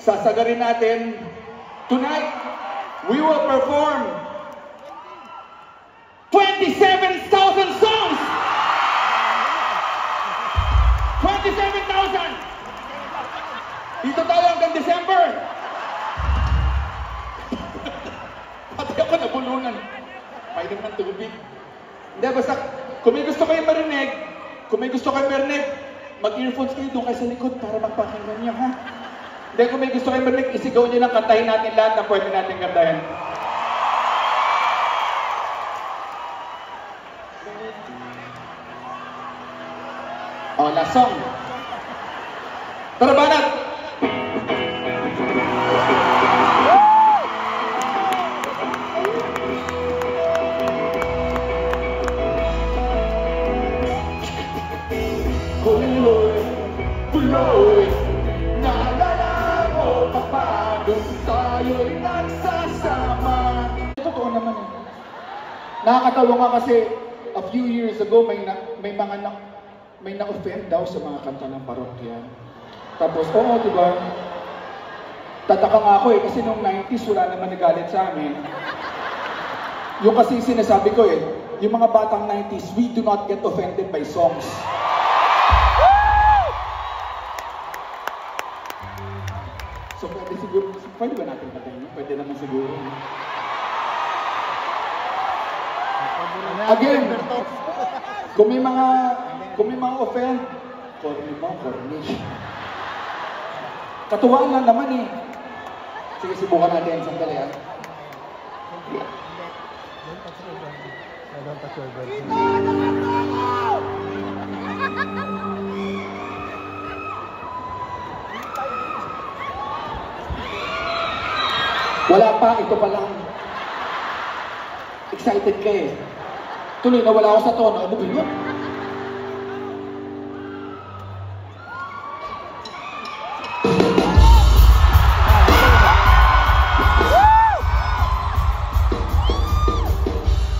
sasagarin natin. Tonight, we will perform 27,000 songs! 27,000! Dito tayo hanggang December! Pati ako nabulunan. Painom ng tubig. Hindi, basta, kung may gusto kayong marinig, mag-earphones kayo doon kayo sa likod para magpakinggan niyo, ha? Hindi, kung may gusto kayong marinig, isigaw niyo lang, kantahin natin lahat na pwede natin kantahin. Oh, last song. Tara, banat! Buloy, naalala mo pa paano tayo'y nagsasama. Totoo naman eh. Nakakatawa nga kasi a few years ago may na-offend daw sa mga kanta ng parokya. Tapos, oo, diba? Tataka nga ako eh, kasi noong 90s wala naman nagalit sa amin. Yung kasi sinasabi ko eh, yung mga batang 90s, we do not get offended by songs. So, pwede ba natin patayin? Pwede naman siguro. Again, kung may mga offend, corny. Katuwaan lang naman eh. Sige, subukan natin. Sandali ah. Wala pa, ito pa lang. Excited ka eh. Tuloy, nawala ako sa tono. Ano ba yun?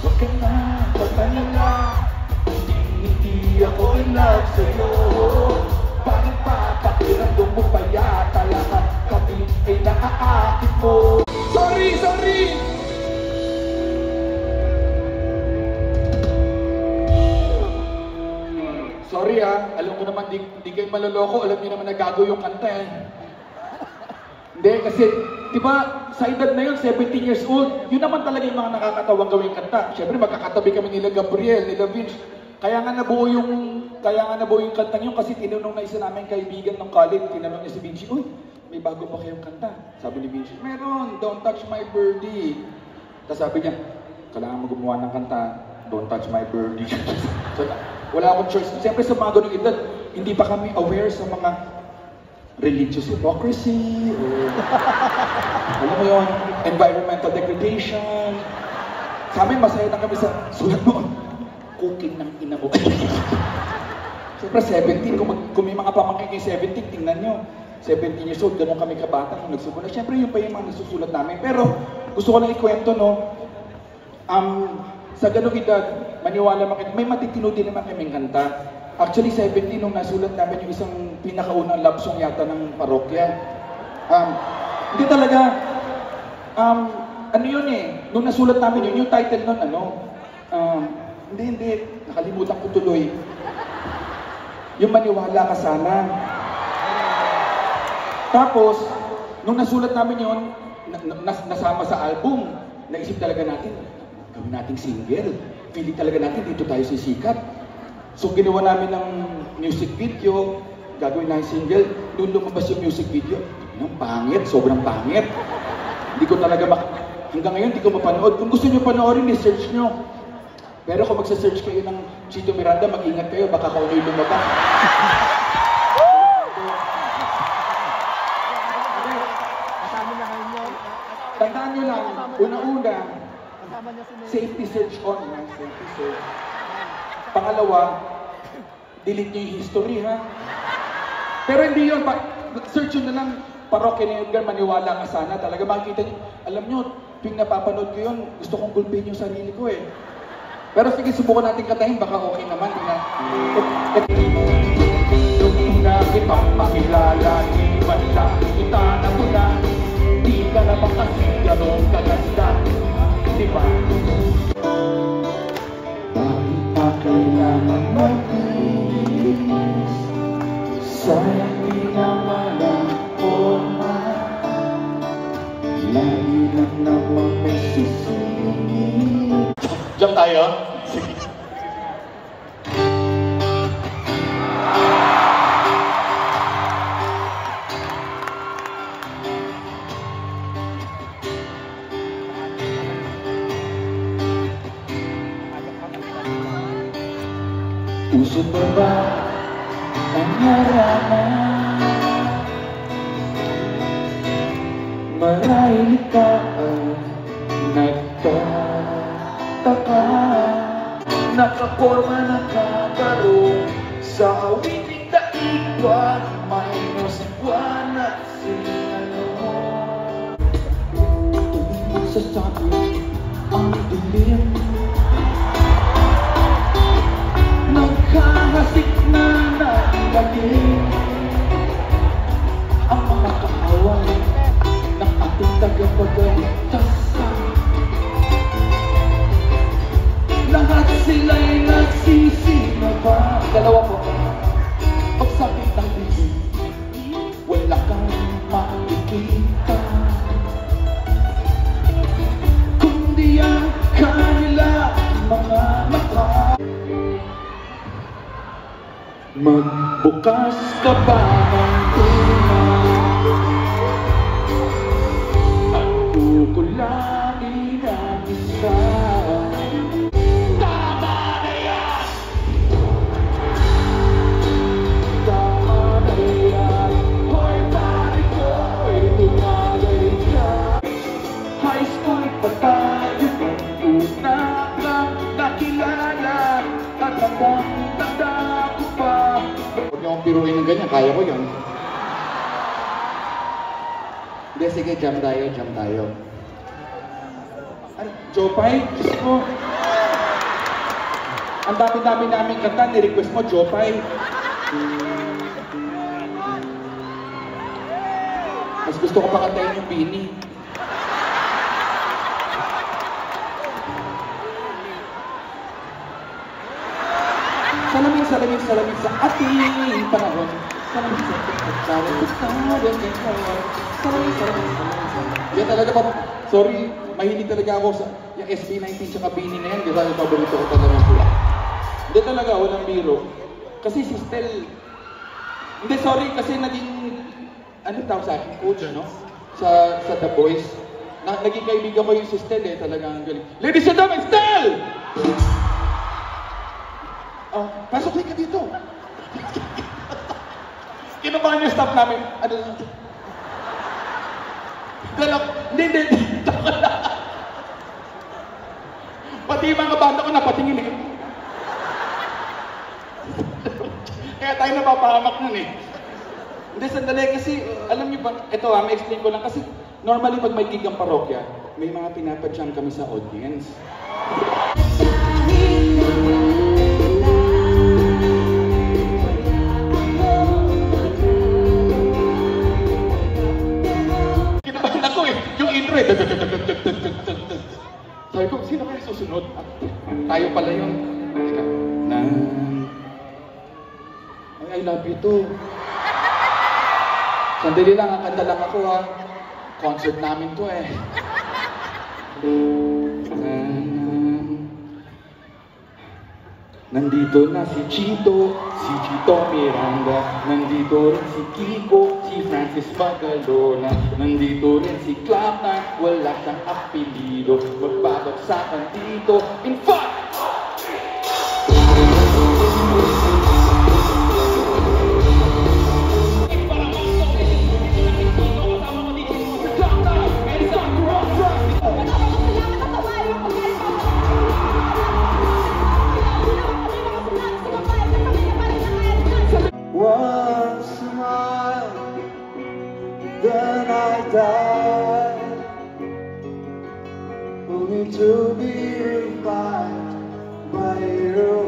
Huwag ka na pagkanila, hindi ako in love sa'yo. Bakit pa pakiramdam mo pa yata lahat kami ay naaakit mo? Sorry! Sorry ah, alam ko naman di kayo maloloko, alam niyo naman nagago yung kanta eh. Hindi, kasi, di ba, sa edad na yun, 17 years old, yun naman talaga yung mga nakakatawang gawing kanta. Siyempre, magkakatabi kami nila Gabriel, nila Vince. Kaya nga nabuo yung kantang yun kasi tinanong na isa namin kaibigan ng college, tinanong niya si Vince, uy, may bago pa kayong kanta. Sabi ni Vince, meron, Don't Touch My Birdie. Tapos sabi niya, kailangan mo gumawa ng kanta, Don't Touch My Birdie. So, wala akong choice. Siyempre sa mga ganung edad, hindi pa kami aware sa mga religious hypocrisy, or, alam mo yun, environmental degradation. Sa amin, masaya na kami sa sulat noon. Cooking ng ina mo. Siyempre, 17, kung may mga pamangkin kayo 17, tingnan nyo. 17 years old, ganun kami kabata nung nagsimula. Siyempre, yun pa yung mga nasusulat namin. Pero, gusto ko lang ikwento, no? Sa ganung edad, maniwala makita, may matitino din naman kaming kanta. Actually, 17 nung nasulat namin yung isang pinakaunang love song yata ng parokya. Hindi talaga, ano yun eh, nung nasulat namin yun, yung title nun, hindi, nakalimutan ko tuloy. Yung maniwala ka sana. Tapos, nung nasulat namin yun, nasama sa album, naisip talaga natin, gawin nating single. Pili talaga natin, dito tayo sisikat. So, ginawa namin ng music video, gagawin natin single. Nung lumabas yung music video, ang pangit, sobrang pangit. Hindi ko talaga hanggang ngayon, hindi ko mapanood. Kung gusto nyo panoorin, i-search nyo. Pero kung magsa-search kayo ng Chito Miranda, mag-ingat kayo, baka kung ano yung lumabas. Tandaan nyo lang, una-una, safety search on, safety search. Pangalawa, delete nyo yung history, ha? Pero hindi yun, search nyo na lang, parokya ni Edgar, maniwala ka sana. Talaga makikita nyo, alam nyo, tuwing napapanood ko yun, gusto kong gulpin yung sarili ko eh. Pero sige, subukan natin katahin, baka okay naman. Nung una kitang makilala, man lang kita natula. Di ka naman kasi ganong kaganda, di ba? Bakit pa kailangan mag-iis? Sayang di naman ang forma. Lagi lang naman may sisingin. Jump tayo? Sige. Puso pa ba ang harapan? Marahil ikaw ay nagtataka. Nakaporma nakakarong sa awiting daigwa. Minus buwan at singalo. Tuwing sa sabi ang dilim, nagkahasik na nailalim ang mga kaaway ng ating tagapagligtasan. Lahat sila'y nagsisi na ba? Dalawa po. Pagsapit ng bibig, wala kang makikita, kundi ang kanila mga mata. Magbukas ka ba ng tunay at kukulangin ang isa? Tama na yan! Tama na yan! Hoy, pare ko'y tumagay ka. High school pa tayo, una kang nakilala at tanda ko pa. Huwag niyo akong piruin ng ganyan, kaya ko yun. Hindi, sige, jam tayo, jam tayo. Ay, Jopay, Diyos mo. Ang dami-dami namin kanta, ni-request mo, Jopay. Mas gusto ko pa kantayin yung Bini. Salamin, salamin, salamin sa ating panahon. Salamin sa ating salamin, salamin, salamin. Yan talaga pa, sorry, mahilig talaga ako sa yung SB19 tsaka Bini na yan. Di ba yung paborito ko talaga sila? Hindi talaga, walang biro. Kasi si Stel, hindi, sorry, kasi naging, ano tawag sa akin, coach, no? Sa The Boys. Naging kaibigan ko yung si Stel eh, talagang galing. Ladies and gentlemen, Stel! Oh, pasok ka dito. Kinubahan yung staff namin. Ano lang? Hindi. Pati yung mga banda ko napatingin eh. Kaya tayo napapahamak nun eh. Hindi, sandali kasi, alam niyo ba, ito may explain ko lang kasi normally pag may gig ang parokya, may mga pinapadyang kami sa audience. Sabi ko, sino kaya susunod? Tayo pala yun. I love you too. Sandali lang, ang kanta lang ako ha. Concert namin to eh. Nandito na si Chito Miranda. Nandito rin si Kiko, si Francis Magalona. Nandito rin si Clamna, wala siyang apelido. Magbabagsakan dito in 5! One smile, then I died, only to be revived by your